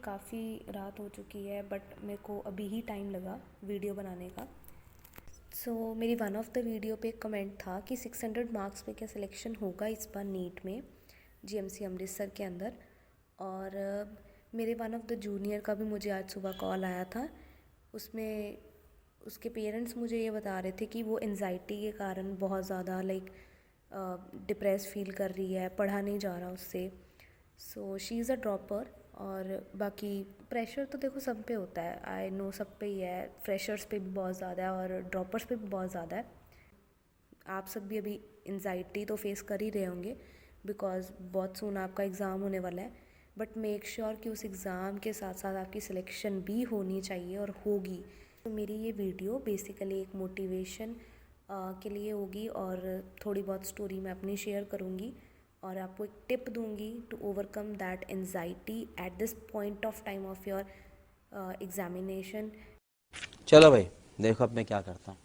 काफ़ी रात हो चुकी है बट मेरे को अभी ही टाइम लगा वीडियो बनाने का। मेरी वन ऑफ द वीडियो पे एक कमेंट था कि 600 मार्क्स पे क्या सिलेक्शन होगा इस बार नीट में जीएमसी अमृतसर के अंदर। और मेरे वन ऑफ द जूनियर का भी मुझे आज सुबह कॉल आया था। उसमें उसके पेरेंट्स मुझे ये बता रहे थे कि वो एंजाइटी के कारण बहुत ज़्यादा डिप्रेस फील कर रही है, पढ़ा नहीं जा रहा उससे। She is a dropper. और बाकी प्रेशर तो देखो सब पे होता है, आई नो सब पे ही है, फ्रेशर्स पे भी बहुत ज़्यादा है और ड्रॉपर्स पे भी बहुत ज़्यादा है। आप सब भी अभी एंजाइटी तो फेस कर ही रहे होंगे बिकॉज बहुत सून आपका एग्ज़ाम होने वाला है। बट मेक श्योर कि उस एग्ज़ाम के साथ साथ आपकी सिलेक्शन भी होनी चाहिए और होगी। तो मेरी ये वीडियो बेसिकली एक मोटिवेशन के लिए होगी और थोड़ी बहुत स्टोरी मैं अपनी शेयर करूँगी और आपको एक टिप दूंगी to overcome that anxiety at this point of time of your examination. चलो भाई देखो अब मैं क्या करता हूँ।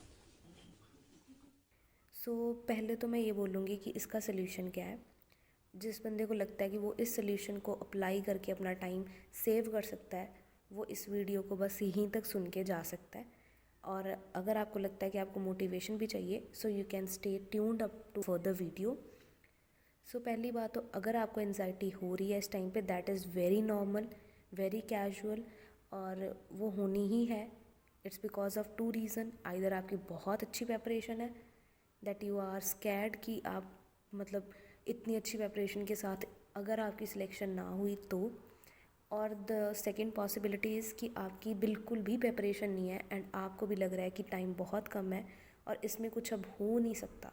पहले तो मैं ये बोलूँगी कि इसका सोल्यूशन क्या है। जिस बंदे को लगता है कि वो इस सोल्यूशन को अप्लाई करके अपना टाइम सेव कर सकता है वो इस वीडियो को बस यहीं तक सुन के जा सकता है। और अगर आपको लगता है कि आपको मोटिवेशन भी चाहिए so you can stay tuned up to further video. पहली बात तो अगर आपको एनजाइटी हो रही है इस टाइम पे that is very normal, very casual और वो होनी ही है। It's because of two reason, either आपकी बहुत अच्छी प्रेपरेशन है दैट यू आर स्कैर्ड कि आप इतनी अच्छी प्रेपरेशन के साथ अगर आपकी सिलेक्शन ना हुई तो, और द सेकेंड पॉसिबिलिटी इज़ कि आपकी बिल्कुल भी प्रेपरेशन नहीं है एंड आपको भी लग रहा है कि टाइम बहुत कम है और इसमें कुछ अब हो नहीं सकता।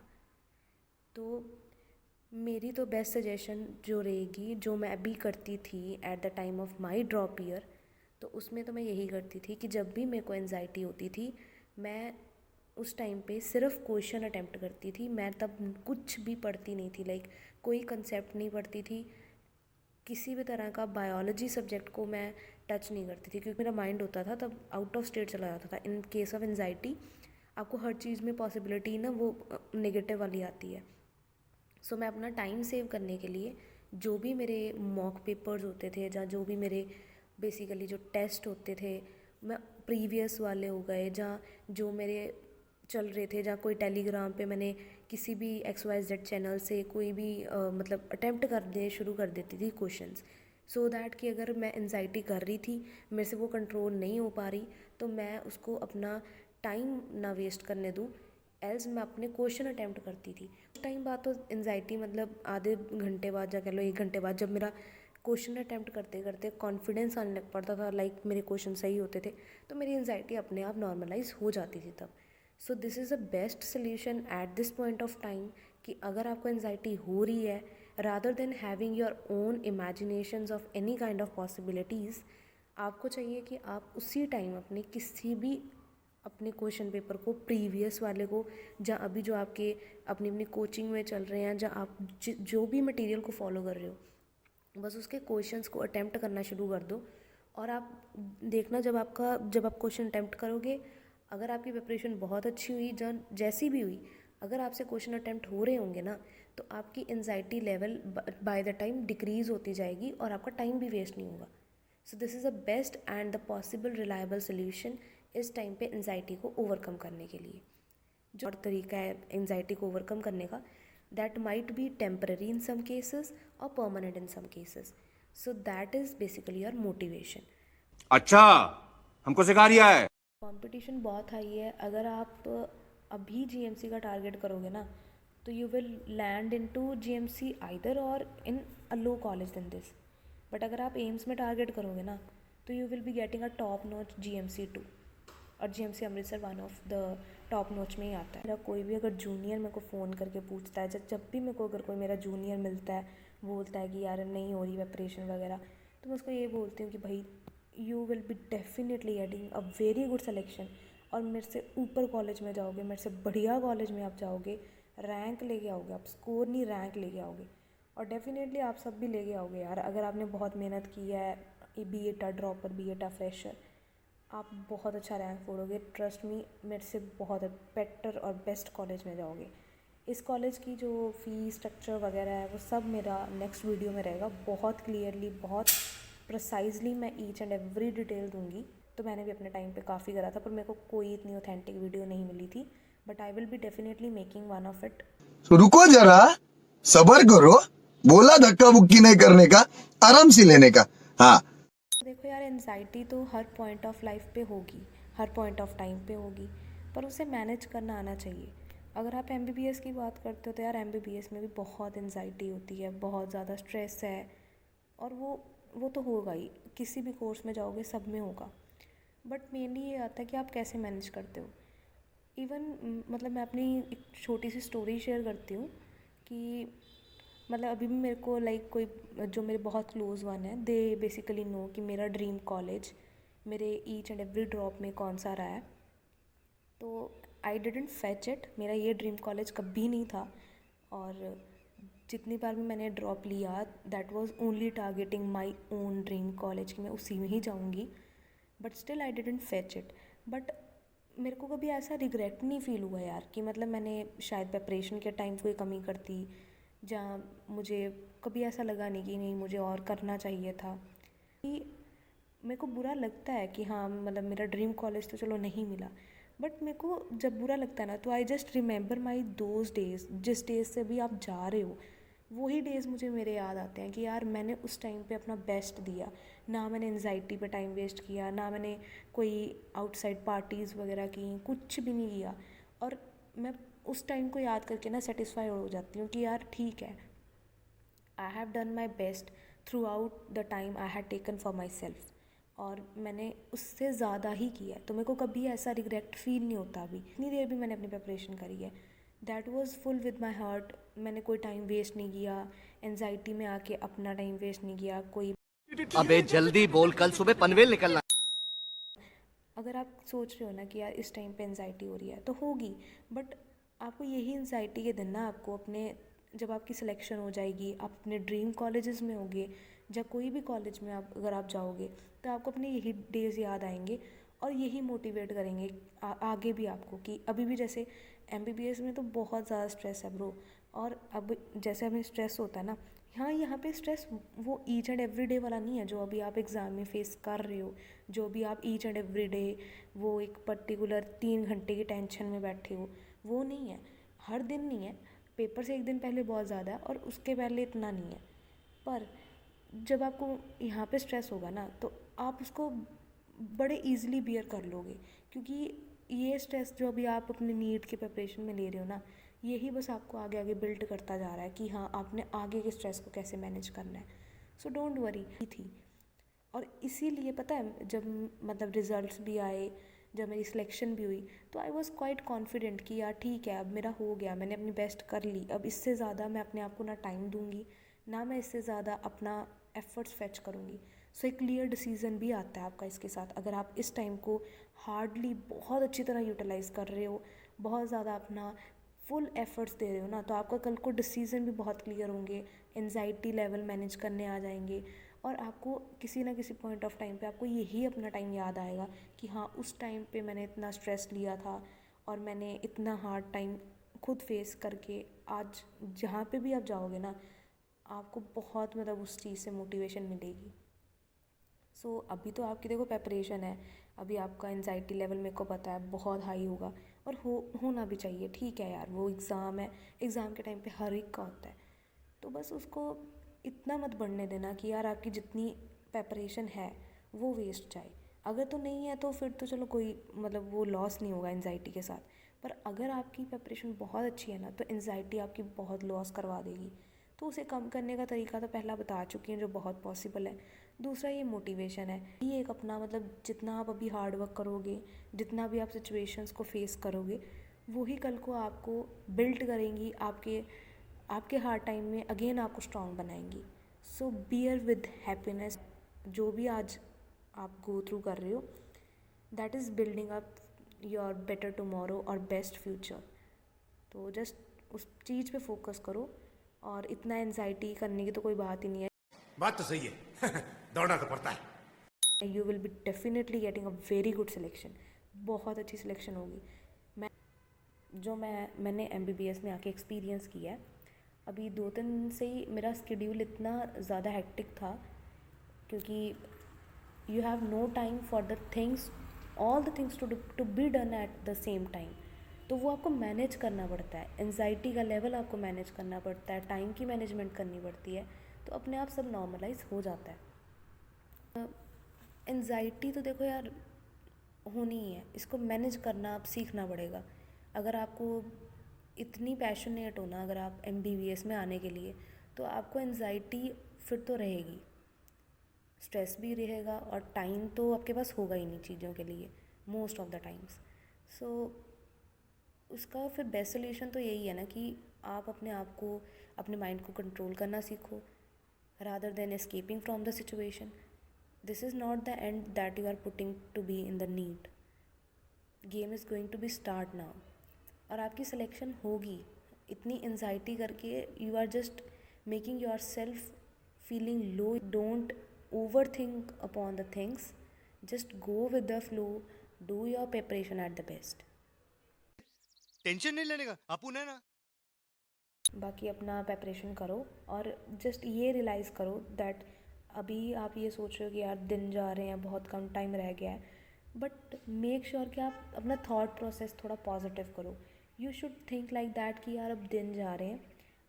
तो मेरी तो बेस्ट सजेशन जो रहेगी, जो मैं अभी करती थी at the time of my drop year, तो उसमें तो मैं यही करती थी कि जब भी मेरे को एनजाइटी होती थी मैं उस टाइम पे सिर्फ क्वेश्चन अटेम्प्ट करती थी। मैं तब कुछ भी पढ़ती नहीं थी, कोई कंसेप्ट नहीं पढ़ती थी, किसी भी तरह का बायोलॉजी सब्जेक्ट को मैं टच नहीं करती थी क्योंकि मेरा माइंड होता था तब आउट ऑफ स्टेट चला जाता था। इन केस ऑफ एनजाइटी आपको हर चीज़ में पॉसिबिलिटी ना वो नेगेटिव वाली आती है। मैं अपना टाइम सेव करने के लिए जो भी मेरे मॉक पेपर्स होते थे या जो भी मेरे बेसिकली जो टेस्ट होते थे, मैं प्रीवियस वाले हो गए जहाँ जो मेरे चल रहे थे, जहाँ कोई टेलीग्राम पे मैंने किसी भी XYZ चैनल से कोई भी अटेम्प्ट करने शुरू कर देती थी क्वेश्चंस, सो दैट कि अगर मैं एनजाइटी कर रही थी मेरे से वो कंट्रोल नहीं हो पा रही तो मैं उसको अपना टाइम ना वेस्ट करने दूँ, एल्स मैं अपने क्वेश्चन अटैम्प्ट करती थी। उस टाइम बाद तो एनजाइटी आधे घंटे बाद या कह लो 1 घंटे बाद जब मेरा क्वेश्चन अटैम्प्ट करते करते कॉन्फिडेंस आने लग पड़ता था, मेरे क्वेश्चन सही होते थे, तो मेरी एनजाइटी अपने आप नॉर्मलाइज हो जाती थी तब। This is a best solution eight this point of time कि अगर आपको एनजाइटी हो रही है, rather than having your own imaginations of any kind of possibilities, आपको चाहिए कि आप उसी टाइम अपने किसी भी अपने क्वेश्चन पेपर को प्रीवियस वाले को, जहाँ अभी जो आपके अपनी अपनी कोचिंग में चल रहे हैं, जहाँ आप जो भी मटेरियल को फॉलो कर रहे हो बस उसके क्वेश्चंस को अटेम्प्ट करना शुरू कर दो। और आप देखना जब आप क्वेश्चन अटेम्प्ट करोगे, अगर आपकी प्रिपरेशन बहुत अच्छी हुई जैसी भी हुई, अगर आपसे क्वेश्चन अटेम्प्ट हो रहे होंगे ना तो आपकी anxiety level by the time decrease होती जाएगी और आपका टाइम भी वेस्ट नहीं होगा। This is a best and the possible reliable solution इस टाइम पे एनजाइटी को ओवरकम करने के लिए। जो और तरीका है एनजाइटी को ओवरकम करने का, that might be temporary in some cases और permanent in some cases. That is basically your motivation. अच्छा, हमको सिखा रिया है। कंपटीशन बहुत हाई है। अगर आप अभी जीएमसी का टारगेट करोगे ना तो you will land in to GMC either और in a low college than this. But अगर आप एम्स में टारगेट करोगे ना तो you will be getting a top notch GMC 2 और GMC Amritsar one of the top notch में ही आता है। मेरा कोई भी अगर जूनियर मेरे को फ़ोन करके पूछता है, जब भी मेरे को अगर कोई मेरा जूनियर मिलता है बोलता है कि यार नहीं हो रही प्रिपरेशन वगैरह, तो मैं उसको ये बोलती हूँ कि भाई you will be definitely getting a very good selection और मेरे से ऊपर कॉलेज में जाओगे, मेरे से बढ़िया कॉलेज में आप जाओगे, रैंक लेके आओगे, आप स्कोर नहीं रैंक लेके आओगे और डेफिनेटली आप सब भी लेके आओगे यार। अगर आपने बहुत मेहनत की है, बी एटा ड्रॉपर, बी एटा फ्रेशर, आप बहुत अच्छा रैंक फोड़ोगे, ट्रस्ट मी, मेरे से बहुत बेटर और बेस्ट कॉलेज में जाओगे। इस कॉलेज की जो फ़ी स्ट्रक्चर वगैरह है वो सब मेरा नेक्स्ट वीडियो में रहेगा, बहुत क्लियरली, बहुत प्रिसाइजली मैं ईच एंड एवरी डिटेल दूंगी। तो मैंने भी अपने टाइम पे काफ़ी करा था, पर मेरे को कोई इतनी ऑथेंटिक वीडियो नहीं मिली थी, but I will be definitely making one of it. तो रुको जरा, सबर करो, बोला धक्का बुक्की नहीं करने का, आराम से लेने का। हाँ, देखो यार, एनजाइटी तो हर पॉइंट ऑफ लाइफ पे होगी, हर पॉइंट ऑफ टाइम पे होगी, पर उसे मैनेज करना आना चाहिए। अगर आप एमबीबीएस की बात करते हो तो यार एमबीबीएस में भी बहुत एनजाइटी होती है, बहुत ज़्यादा स्ट्रेस है, और वो तो होगा ही, किसी भी कोर्स में जाओगे सब में होगा। बट मेनली ये आता है कि आप कैसे मैनेज करते हो। इवन मतलब मैं अपनी एक छोटी सी स्टोरी शेयर करती हूँ कि मतलब अभी भी मेरे को लाइक कोई जो मेरे बहुत क्लोज़ वन है, दे बेसिकली नो कि मेरा ड्रीम कॉलेज मेरे ईच एंड एवरी ड्रॉप में कौन सा रहा है। तो आई डिडंट फेच इट, मेरा ये ड्रीम कॉलेज कभी नहीं था, और जितनी बार भी मैंने ड्रॉप लिया that was only targeting my own dream college कि मैं उसी में ही जाऊंगी, but still I didn't fetch it. But मेरे को कभी ऐसा रिग्रेट नहीं फील हुआ यार कि मतलब मैंने शायद प्रिपरेशन के टाइम कोई कमी करती, जहाँ मुझे कभी ऐसा लगा नहीं कि नहीं मुझे और करना चाहिए था। कि मेरे को बुरा लगता है कि हाँ मतलब मेरा ड्रीम कॉलेज तो चलो नहीं मिला, बट मेरे को जब बुरा लगता है ना तो I just remember my those days, जिस डेज से भी आप जा रहे हो वही डेज़ मुझे मेरे याद आते हैं कि यार मैंने उस टाइम पे अपना बेस्ट दिया, ना मैंने एनजाइटी पे टाइम वेस्ट किया, ना मैंने कोई आउटसाइड पार्टीज़ वगैरह की, कुछ भी नहीं किया। और मैं उस टाइम को याद करके ना सेटिस्फाई हो जाती हूँ कि यार ठीक है, I have done my best through out the time I had taken for my self, और मैंने उससे ज़्यादा ही किया है। तो मेरे को कभी ऐसा रिग्रेट फील नहीं होता। अभी इतनी देर भी मैंने अपनी प्रिपरेशन करी है, that was full with my heart. मैंने कोई टाइम वेस्ट नहीं किया, एनजाइटी में आके अपना टाइम वेस्ट नहीं किया। कोई अबे जल्दी बोल, कल सुबह पनवेल निकलना। अगर आप सोच रहे हो ना कि यार इस टाइम पे एनजाइटी हो रही है तो होगी, बट आपको यही एनजाइटी के दिन ना आपको अपने, जब आपकी सिलेक्शन हो जाएगी, आप अपने ड्रीम कॉलेजेस में होगे, या कोई भी कॉलेज में आप अगर आप जाओगे तो आपको अपने यही डेज़ याद आएंगे और यही मोटिवेट करेंगे आगे भी आपको। कि अभी भी जैसे एमबीबीएस में तो बहुत ज़्यादा स्ट्रेस है ब्रो, और अब जैसे हमें स्ट्रेस होता है ना, हाँ यहाँ पे स्ट्रेस वो ईच एंड एवरी डे वाला नहीं है जो अभी आप एग्ज़ाम में फेस कर रहे हो, जो भी आप ईच एंड एवरी डे वो एक पर्टिकुलर 3 घंटे की टेंशन में बैठे हो, वो नहीं है। हर दिन नहीं है, पेपर से एक दिन पहले बहुत ज़्यादा है और उसके पहले इतना नहीं है। पर जब आपको यहाँ पे स्ट्रेस होगा ना तो आप उसको बड़े इजीली बियर कर लोगे, क्योंकि ये स्ट्रेस जो अभी आप अपने नीट के प्रिपरेशन में ले रहे हो ना, यही बस आपको आगे आगे बिल्ड करता जा रहा है कि हाँ आपने आगे के स्ट्रेस को कैसे मैनेज करना है। सो डोंट वरी थी। और इसीलिए पता है जब मतलब रिज़ल्ट्स भी आए, जब मेरी सिलेक्शन भी हुई, तो आई वॉज़ क्वाइट कॉन्फिडेंट कि यार ठीक है अब मेरा हो गया, मैंने अपनी बेस्ट कर ली, अब इससे ज़्यादा मैं अपने आप को ना टाइम दूंगी, ना मैं इससे ज़्यादा अपना एफर्ट्स फेच करूँगी। सो एक क्लियर डिसीज़न भी आता है आपका इसके साथ। अगर आप इस टाइम को हार्डली बहुत अच्छी तरह यूटिलाइज़ कर रहे हो, बहुत ज़्यादा अपना फुल एफर्ट्स दे रहे हो ना, तो आपका कल को डिसीज़न भी बहुत क्लियर होंगे, एनजाइटी लेवल मैनेज करने आ जाएंगे, और आपको किसी ना किसी पॉइंट ऑफ टाइम पे आपको यही अपना टाइम याद आएगा कि हाँ उस टाइम पे मैंने इतना स्ट्रेस लिया था और मैंने इतना हार्ड टाइम खुद फेस करके आज जहाँ पे भी आप जाओगे ना, आपको बहुत मतलब उस चीज़ से मोटिवेशन मिलेगी। सो अभी तो आपकी देखो प्रिपरेशन है, अभी आपका एनजाइटी लेवल मेरे को पता है बहुत हाई होगा, और होना भी चाहिए, ठीक है यार, वो एग्ज़ाम है, एग्ज़ाम के टाइम पे हर एक का होता है। तो बस उसको इतना मत बढ़ने देना कि यार आपकी जितनी प्रिपरेशन है वो वेस्ट जाए। अगर तो नहीं है तो फिर तो चलो कोई मतलब वो लॉस नहीं होगा एनजाइटी के साथ, पर अगर आपकी प्रिपरेशन बहुत अच्छी है ना तो एनजाइटी आपकी बहुत लॉस करवा देगी। तो उसे कम करने का तरीका तो पहला बता चुकी हैं जो बहुत पॉसिबल है। दूसरा ये मोटिवेशन है, ये एक अपना मतलब जितना आप अभी हार्ड वर्क करोगे, जितना भी आप सिचुएशंस को फेस करोगे, वही कल को आपको बिल्ड करेंगी, आपके हार्ड टाइम में अगेन आपको स्ट्रॉन्ग बनाएंगी। सो बियर विद हैप्पीनेस, जो भी आज आप गो थ्रू कर रहे हो, that is building up your better tomorrow और बेस्ट फ्यूचर। तो जस्ट उस चीज़ पे फोकस करो, और इतना एनजाइटी करने की तो कोई बात ही नहीं है। बात तो सही है दौड़ना तो पड़ता है। You will be definitely getting a very good selection, बहुत अच्छी सिलेक्शन होगी। मैंने एमबीबीएस में आके एक्सपीरियंस किया है, अभी 2 दिन से ही मेरा स्केड्यूल इतना ज़्यादा हेक्टिक था क्योंकि you have no time for the things, all the things to be done at the same time. तो वो आपको मैनेज करना पड़ता है, एंजाइटी का लेवल आपको मैनेज करना पड़ता है, टाइम की मैनेजमेंट करनी पड़ती है, तो अपने आप सब नॉर्मलाइज हो जाता है। एंजाइटी तो देखो यार होनी ही है, इसको मैनेज करना आप सीखना पड़ेगा। अगर आपको इतनी पैशनेट हो ना, अगर आप MBBS में आने के लिए, तो आपको एंजाइटी फिर तो रहेगी, स्ट्रेस भी रहेगा, और टाइम तो आपके पास होगा ही नहीं चीज़ों के लिए मोस्ट ऑफ द टाइम्स। सो उसका फिर बेस्ट सोल्यूशन तो यही है ना कि आप अपने आप को, अपने माइंड को कंट्रोल करना सीखो rather than escaping from the situation. This is not the end that you are putting to be in the need. Game is going to be start now, और आपकी सिलेक्शन होगी। इतनी एंजाइटी करके you are just making yourself feeling low. Don't overthink upon the things, just go with the flow, do your preparation at the best. Tension नहीं लेने का, अपुन है ना। बाकी अपना प्रिपरेशन करो, और जस्ट ये रियलाइज़ करो दैट अभी आप ये सोच रहे हो कि यार दिन जा रहे हैं, बहुत कम टाइम रह गया है, बट मेक श्योर कि आप अपना थॉट प्रोसेस थोड़ा पॉजिटिव करो। You should think like that कि यार अब दिन जा रहे हैं,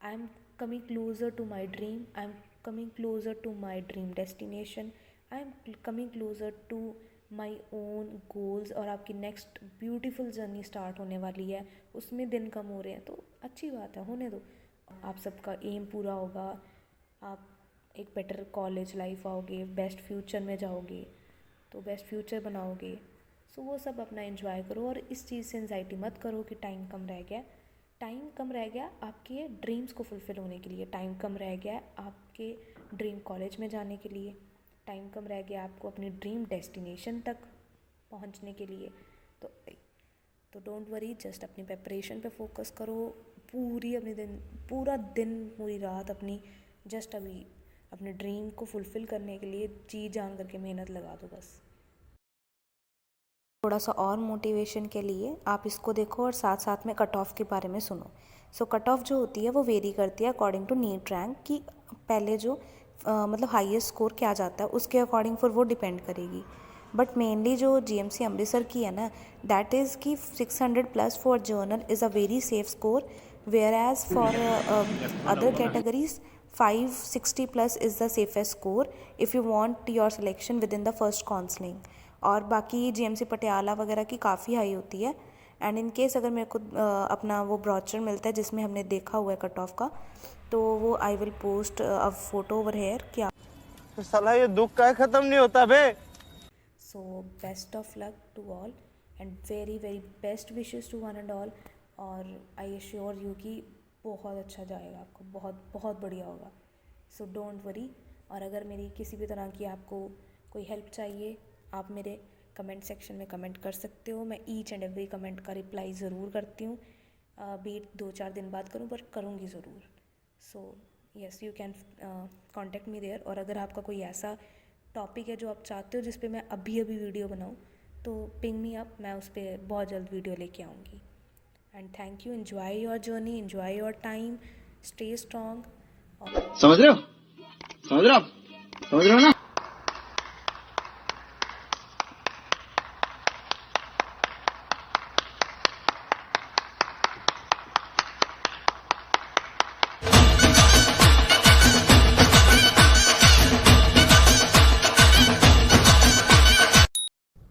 I am coming closer to my dream, I am coming closer to my dream destination, I am coming closer to my own goals, और आपकी नेक्स्ट ब्यूटीफुल जर्नी स्टार्ट होने वाली है, उसमें दिन कम हो रहे हैं तो अच्छी बात है, होने दो। आप सबका एम पूरा होगा, आप एक बेटर कॉलेज लाइफ आओगे, बेस्ट फ्यूचर में जाओगे, तो बेस्ट फ्यूचर बनाओगे। सो वो सब अपना एंजॉय करो, और इस चीज़ से एंजाइटी मत करो कि टाइम कम रह गया। टाइम कम रह गया आपके ड्रीम्स को फुलफ़िल होने के लिए, टाइम कम रह गया आपके ड्रीम कॉलेज में जाने के लिए, टाइम कम रह गया आपको अपनी ड्रीम डेस्टिनेशन तक पहुंचने के लिए। तो डोंट वरी, जस्ट अपनी प्रिपरेशन पे फोकस करो। पूरा दिन पूरी रात अपनी जस्ट अभी अपने ड्रीम को फुलफ़िल करने के लिए जी जान करके मेहनत लगा दो बस। थोड़ा सा और मोटिवेशन के लिए आप इसको देखो और साथ साथ में कट ऑफ के बारे में सुनो। सो कट ऑफ जो होती है वो वेरी करती है अकॉर्डिंग टू नीट रैंक, कि पहले जो मतलब हाईएस्ट स्कोर क्या जाता है उसके अकॉर्डिंग फिर वो डिपेंड करेगी। बट मेनली जो GMC अमृतसर की है ना, दैट इज़ कि 600+ for general is a very safe score, whereas for other categories 560+ is the safest score if you want your selection within the first counselling. और बाकी GMC Patiala वगैरह की काफ़ी हाई होती है। एंड इन केस अगर मेरे को अपना वो ब्रॉचर मिलता है जिसमें हमने देखा हुआ है कट ऑफ का, तो वो I will post a photo over here क्या। तो साला ये दुख का ख़त्म नहीं होता बे। So best of luck to all and very very best wishes to one and all. और आई एश्योर यू कि बहुत अच्छा जाएगा आपको, बहुत बहुत बढ़िया होगा। So don't worry. और अगर मेरी किसी भी तरह की आपको कोई हेल्प चाहिए, आप मेरे कमेंट सेक्शन में कमेंट कर सकते हो। मैं ईच एंड एवरी कमेंट का रिप्लाई ज़रूर करती हूँ, बीट 2-4 दिन बाद करूँ पर करूँगी ज़रूर। So yes, you can contact me there. और अगर आपका कोई ऐसा टॉपिक है जो आप चाहते हो जिस पे मैं अभी वीडियो बनाऊँ, तो पिंग मी अप, मैं उस पर बहुत जल्द वीडियो लेके आऊँगी। And thank you, enjoy your journey, enjoy your time, stay strong. समझ रहे हो, समझ रहे हो, समझ रहे हो ना।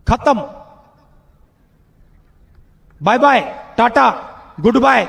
खत्म। Bye bye, tata, good bye.